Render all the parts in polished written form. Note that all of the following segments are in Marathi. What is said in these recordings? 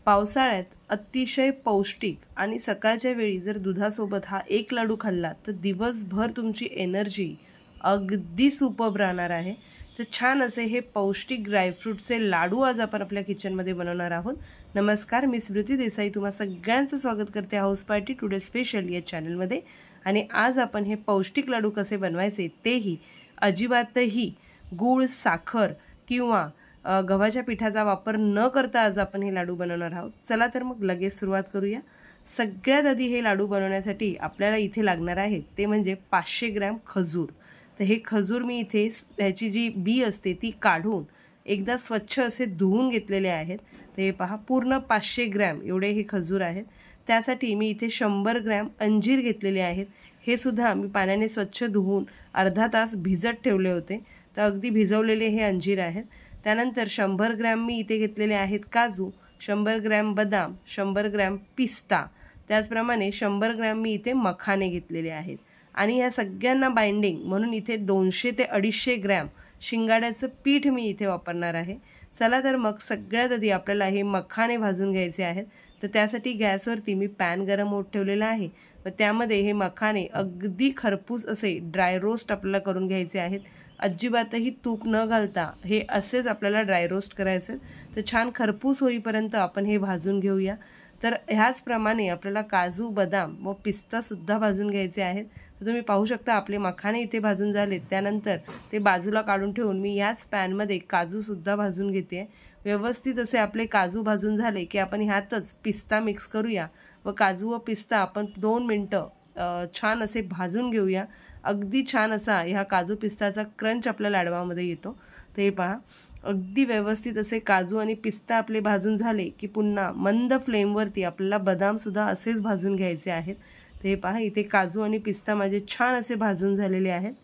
पावसाळ्यात अतिशय पौष्टिक आणि सकाळच्या वेळी जर दुधासोबत हा एक लाडू खाल्ला तर दिवसभर तुमची एनर्जी अगदी सुपर्ब राहणार आहे। तर छान असे हे पौष्टिक ड्रायफ्रूटचे लाडू आज आपण आपल्या किचनमध्ये बनवणार आहोत। नमस्कार, मी स्मृती देसाई तुम्हा सगळ्यांचं स्वागत करते हाऊस पार्टी टुडे स्पेशल या चॅनलमध्ये। आणि आज आपण हे पौष्टिक लाडू कसे बनवायचे तेही अजिबातही गूळ, साखर किंवा गव्हाच्या पिठाचा वापर न करता आज आपण हे लाडू बनवणार आहोत। चला तर मग लगेच सुरुवात करूया। सगळ्यात आधी हे लाडू बनवण्यासाठी आपल्याला इथे लागणार आहे ते म्हणजे 500 ग्रॅम खजूर। तर हे खजूर मी इथे त्याची जी बी असते ती काढून एकदा स्वच्छ असे धुवून घेतलेले आहेत। तर हे पहा, पूर्ण 500 ग्रॅम एवढे हे खजूर आहेत। त्यासाठी मी इथे 100 ग्रॅम अंजीर घेतलेले आहेत। हे सुद्धा मी पाण्याने स्वच्छ धुवून अर्धा तास भिजत ठेवले होते। तर अगदी भिजवलेले हे अंजीर आहेत। त्यानंतर 100 ग्रॅम मी इथे घेतलेले आहेत काजू, 100 ग्रॅम बदाम, 100 ग्रॅम पिस्ता, त्याचप्रमाणे 100 ग्रॅम मी इथे मखाने घेतलेले आहेत। आणि या सगळ्यांना बाइंडिंग म्हणून इथे 200 ते 250 ग्रॅम शिंगाड्याचं पीठ मी इथे वापरणार आहे। चला तर मग सगळ्यात आधी आपल्याला हे मखाने भाजून घ्यायचे आहेत। तर त्यासाठी गॅसवरती मी पॅन गरम होत ठेवलेला आहे व त्यामध्ये हे मखाने अगदी खरपूस असे ड्राय रोस्ट आपल्याला करून घ्यायचे आहेत। अजिबातही तूप न घालता हे असेच आपल्याला ड्राय रोस्ट करायचे। तर छान खरपूस होईपर्यंत आपण हे भाजून घेऊया। तर ह्याचप्रमाणे आपल्याला काजू, बदाम व पिस्ता सुद्धा भाजून घ्यायचे आहेत। तर तुम्ही पाहू शकता आपले मखाने इथे भाजून झालेत। त्यानंतर ते बाजूला काढून ठेवून मी याच पॅनमध्ये काजू सुद्धा भाजून घेते। व्यवस्थित असे आपले काजू भाजून झाले की आपण ह्यातच पिस्ता मिक्स करूया व काजू व पिस्ता आपण 2 मिनिटं छान असे भाजून घेऊया। अगदी छान असा ह्या काजू पिस्ताचा क्रंच आपल्या लाडवामध्ये येतो। तर हे पहा, अगदी व्यवस्थित असे काजू आणि पिस्ता आपले भाजून झाले की पुन्हा मंद फ्लेमवरती आपल्याला बदाम सुद्धा असेच भाजून घ्यायचे आहेत। तर हे पहा, इथे काजू आणि पिस्ता माझे छान असे भाजून झालेले आहेत।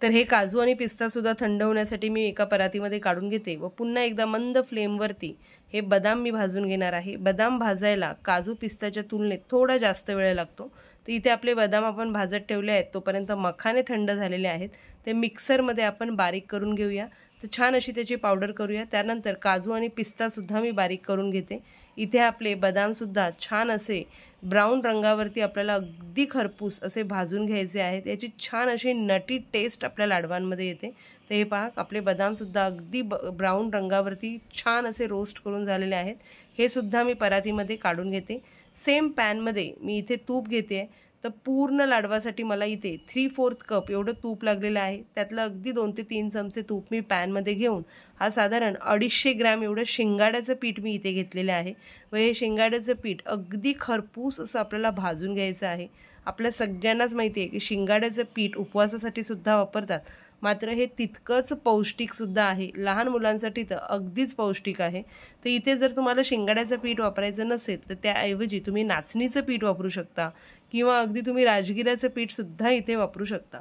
तर हे काजू आणि पिस्ता सुद्धा थंड होण्यासाठी मी एका परातीमध्ये काढून घेते व पुन्हा एकदा मंद फ्लेमवरती हे बदाम मी भाजून घेणार आहे। बदाम भाजायला काजू पिस्ताच्या तुलनेत थोडा जास्त वेळ लागतो। तर इथे आपले बदाम आपण भाजत ठेवले आहेत, तोपर्यंत मखाने थंड झालेले आहेत। ते मिक्सरमध्ये आपण बारीक करून घेऊया। तर छान अशी त्याची पावडर करूया। त्यानंतर काजू आणि पिस्ता सुद्धा मी बारीक करून घेते। इथे आपले बदाम सुद्धा छान असे ब्राऊन रंगावरती आपल्याला अगदी खरपूस असे भाजून घ्यायचे आहेत। याची छान अशी नटी टेस्ट आपल्या लाडवांमध्ये येते। तर हे पहा, आपले बदाम सुद्धा अगदी ब्राऊन रंगावरती छान असे रोस्ट करून झालेले आहेत। हे सुद्धा मी परातीमध्ये काढून घेते। सेम पॅनमध्ये मी इथे तूप घेते। तर पूर्ण लाडवासाठी मला इथे 3/4 कप एवढं तूप लागलेलं आहे। त्यातलं अगदी 2 ते 3 चमचे तूप मी पॅनमध्ये घेऊन हा साधारण 250 ग्रॅम एवढं शिंगाड्याचं पीठ मी इथे घेतलेलं आहे व हे शिंगाड्याचं पीठ अगदी खरपूस असं आपल्याला भाजून घ्यायचं आहे। आपल्या सगळ्यांनाच माहिती आहे की शिंगाड्याचं पीठ उपवासासाठी सुद्धा वापरतात, मात्र हे तितकंच पौष्टिक सुद्धा आहे। लहान मुलांसाठी तर अगदीच पौष्टिक आहे। तर इथे जर तुम्हाला शिंगाड्याचं पीठ वापरायचं नसेल तर त्याऐवजी तुम्ही नाचणीचं पीठ वापरू शकता किंवा अगदी तुम्ही राजगिऱ्याचं पीठ सुद्धा इथे वापरू शकता।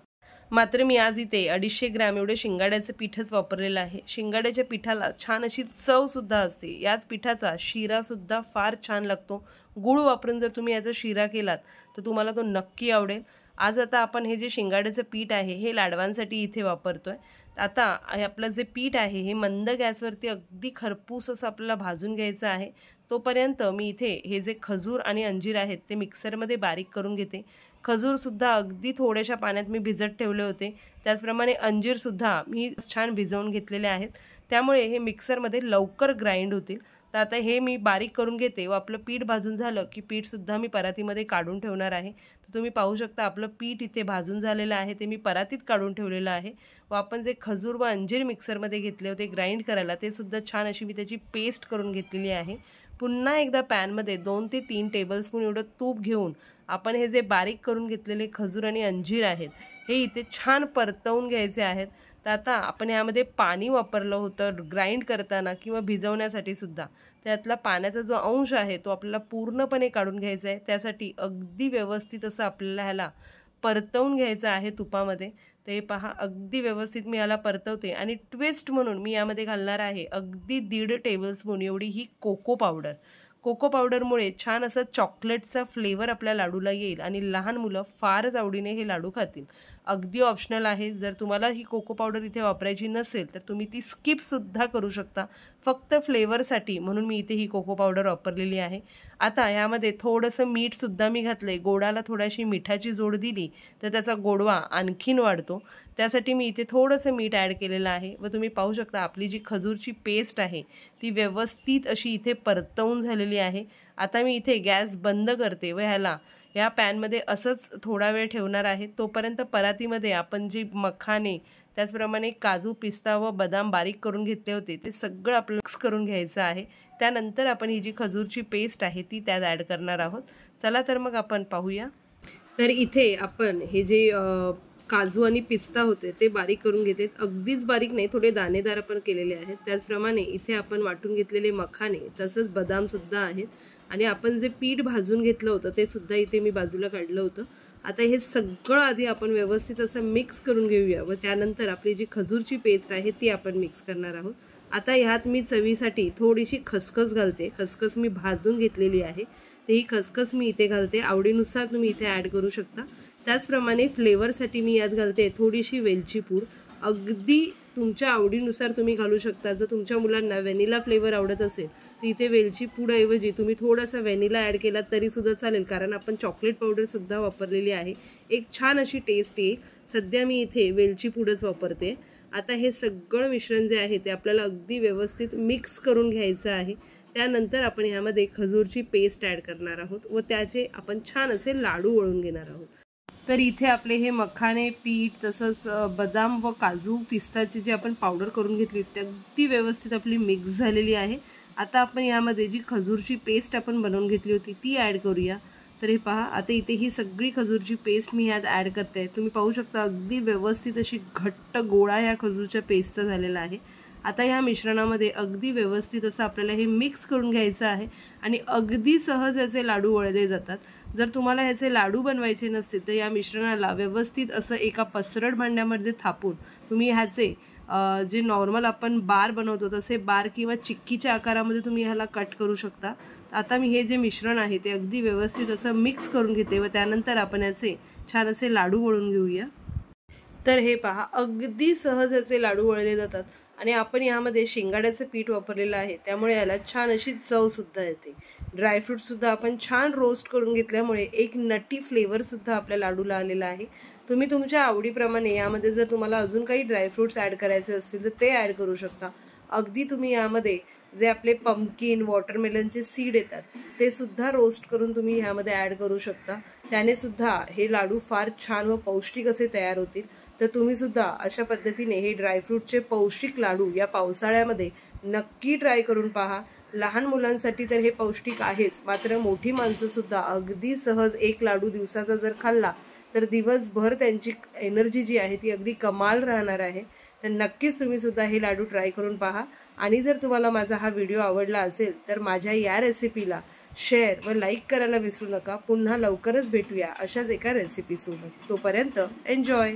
मात्र मी आज इथे 250 ग्रॅम एवढे शिंगाड्याचं पीठच वापरलेलं आहे। शिंगाड्याच्या पिठाला छान अशी चव सुद्धा असते। याच पिठाचा शिरा सुद्धा फार छान लागतो। गूळ वापरून जर तुम्ही याचा शिरा केलात तर तुम्हाला तो नक्की आवडेल। आज आता आपण हे जे शिंगाड्याचं पीठ आहे हे लाडवांसाठी इथे वापरतोय। आता आपलं जे पीठ आहे हे मंद गॅसवरती अगदी खरपूस असं आपल्याला भाजून घ्यायचं आहे। तोपर्यंत मी इथे हे जे खजूर आणि अंजीर आहेत ते मिक्सरमध्ये बारीक करून घेते। खजूर सुद्धा अगदी थोड्याशा पाण्यात मी भिजत ठेवले होते। त्याचप्रमाणे अंजीर सुद्धा मी छान भिजवून घेतलेले आहेत, त्यामुळे हे मिक्सरमध्ये लवकर ग्राइंड होतील। तर आता हे मी बारीक करून घेते व आपलं पीठ भाजून झालं की पीठ सुद्धा मी परातीमध्ये काढून ठेवणार आहे। तर तुम्ही पाहू शकता आपलं पीठ इथे भाजून झालेलं आहे, ते मी परातीत काढून ठेवलेलं आहे व आपण जे खजूर व अंजीर मिक्सरमध्ये घेतले होते ग्राइंड करायला ते सुद्धा छान अशी मी त्याची पेस्ट करून घेतलेली आहे। पुन्हा एकदा पॅनमध्ये 2 ते 3 टेबलस्पून एवढं तूप घेऊन आपण हे जे बारीक करून घेतलेले खजूर आणि अंजीर आहेत हे इथे छान परतवून घ्यायचे आहेत। तर आता आपण यामध्ये पाणी वापरलं होतं ग्राइंड करताना किंवा भिजवण्यासाठी सुद्धा, त्यातला पाण्याचा जो अंश आहे तो आपल्याला पूर्णपणे काढून घ्यायचा आहे। त्यासाठी अगदी व्यवस्थित असं आपल्याला ह्याला परतवून घ्यायचं आहे तुपामध्ये। ते पहा, अगदी व्यवस्थित मी याला परतवते आणि ट्विस्ट म्हणून मी यामध्ये घालणार आहे अगदी 1.5 टेबलस्पून एवढी ही कोको पावडर। कोको पावडरमुळे छान असा चॉकलेटचा फ्लेवर आपल्या लाडूला येईल आणि लहान मुलं फारच आवडीने हे लाडू खातील। अगदी ऑप्शनल आहे। जर तुम्हाला ही कोको पावडर इथे वापरायची नसेल तर तुम्ही ती स्किप सुद्धा करू शकता, फक्त फ्लेवरसाठी म्हणून मी इथे ही कोको पावडर वापरलेली आहे। आता ह्यामध्ये थोडंसं मीठसुद्धा मी घातलं आहे। गोडाला थोडीशी मिठाची जोड दिली तर त्याचा गोडवा आणखीन वाढतो, त्यासाठी मी इथे थोडंसं मीठ ॲड केलेलं आहे। व तुम्ही पाहू शकता आपली जी खजूरची पेस्ट आहे ती व्यवस्थित अशी इथे परतवून झालेली आहे। आता मी इथे गॅस बंद करते व ह्याला या पॅनमध्ये असंच थोडा वेळ ठेवणार आहे। तोपर्यंत परातीमध्ये आपण जे मखाने त्याचप्रमाणे काजू, पिस्ता व बदाम बारीक करून घेतले होते ते सगळं आपलं मिक्स करून घ्यायचं आहे। त्यानंतर आपण ही जी खजूरची पेस्ट आहे ती त्यात ॲड करणार आहोत। चला तर मग आपण पाहूया। तर इथे आपण हे जे काजू आणि पिस्ता होते ते बारीक करून घेते, अगदीच बारीक नाही, थोडे दाणेदार आपण केलेले आहेत। त्याचप्रमाणे इथे आपण वाटून घेतलेले मखाने तसंच बदाम सुद्धा आहेत आणि आपण जे पीठ भाजून घेतलं होतं ते सुद्धा इथे मी बाजूला काढलं होतं। आता हे सगळं आधी आपण व्यवस्थित असं मिक्स करून घेऊया व त्यानंतर आपली जी खजूरची पेस्ट आहे ती आपण मिक्स करणार आहोत। आता ह्यात मी चवीसाठी थोडीशी खसखस घालते। खसखस मी भाजून घेतलेली आहे, तर ही खसखस मी इथे घालते। आवडीनुसार तुम्ही इथे ॲड करू शकता। त्याचप्रमाणे फ्लेवरसाठी मी यात घालते थोडीशी वेलची पूड, अगदी तुमच्या आवडीनुसार तुम्ही घालू शकता। जर तुमच्या मुलांना व्हॅनिला फ्लेवर आवडत असेल तर इथे वेलची पूडऐवजी तुम्ही थोडासा व्हॅनिला ॲड केला तरी सुद्धा चालेल, कारण आपण चॉकलेट पावडर सुद्धा वापरलेली आहे, एक छान अशी टेस्ट येईल। सध्या मी इथे वेलची पूडच वापरते। आता हे सगळं मिश्रण जे आहे ते आपल्याला अगदी व्यवस्थित मिक्स करून घ्यायचं आहे। त्यानंतर आपण ह्यामध्ये खजूरची पेस्ट ॲड करणार आहोत व त्याचे आपण छान असे लाडू वळून घेणार आहोत। तर इथे आपले हे मखाने, पीठ तसंच बदाम व काजू, पिस्ताची जी आपण पावडर करून घेतली ती अगदी व्यवस्थित आपली मिक्स झालेली आहे। आता आपण यामध्ये जी खजूरची पेस्ट आपण बनवून घेतली होती ती ॲड करूया। तर हे पहा, आता इथे ही सगळी खजूरची पेस्ट मी यात ॲड करते। तुम्ही पाहू शकता अगदी व्यवस्थित अशी घट्ट गोळा या खजूरच्या पेस्टचा झालेला आहे। आता ह्या मिश्रणामध्ये अगदी व्यवस्थित असं आपल्याला हे मिक्स करून घ्यायचं आहे आणि अगदी सहज याचे लाडू वळले जातात। जर तुम्हाला ह्याचे लाडू बनवायचे नसतील तर या मिश्रणाला व्यवस्थित असं एका पसरट भांड्यामध्ये थापून तुम्ही ह्याचे जे नॉर्मल आपण बार बनवतो तसे बार किंवा चिक्कीच्या आकारामध्ये तुम्ही ह्याला कट करू शकता। आता मी हे जे मिश्रण आहे ते अगदी व्यवस्थित असं मिक्स करून घेते व त्यानंतर आपण याचे छान असे लाडू वळून घेऊया। तर हे पहा, अगदी सहज याचे लाडू वळले जातात आणि आपण यामध्ये शेंगाड्याचं पीठ वापरलेलं आहे, त्यामुळे याला छान अशी चव सुद्धा येते। ड्रायफ्रूट सुद्धा आपण छान रोस्ट करून घेतल्यामुळे एक नटी फ्लेवर सुद्धा आपल्या लाडूला आलेला आहे। तुम्ही तुमच्या आवडीप्रमाणे यामध्ये जर तुम्हाला अजून काही ड्रायफ्रूट्स ॲड करायचे असतील तर ते ॲड करू शकता। अगदी तुम्ही यामध्ये जे आपले पंपकिन, वॉटरमेलनचे सीड येतात ते सुद्धा रोस्ट करून तुम्ही ह्यामध्ये ॲड करू शकता, त्याने सुद्धा हे लाडू फार छान व पौष्टिक असे तयार होतील। तर तुम्ही सुद्धा अशा पद्धतीने हे ड्रायफ्रूटचे पौष्टिक लाडू या पावसाळ्यामध्ये नक्की ट्राय करून पहा। लहान मुलांसाठी तर हे पौष्टिक आहेच, मात्र मोठी माणसं सुद्धा अगदी सहज एक लाडू दिवसाचा जर खाल्ला तर दिवसभर त्यांची एनर्जी जी आहे ती अगदी कमाल राहणार आहे। तर नक्कीच तुम्ही सुद्धा हे लाडू ट्राय करून पहा आणि जर तुम्हाला माझा हा व्हिडिओ आवडला असेल तर माझ्या या रेसिपीला शेअर व लाईक करायला विसरू नका। पुन्हा लवकरच भेटूया अशाच एका रेसिपीसोबत। तोपर्यंत एन्जॉय।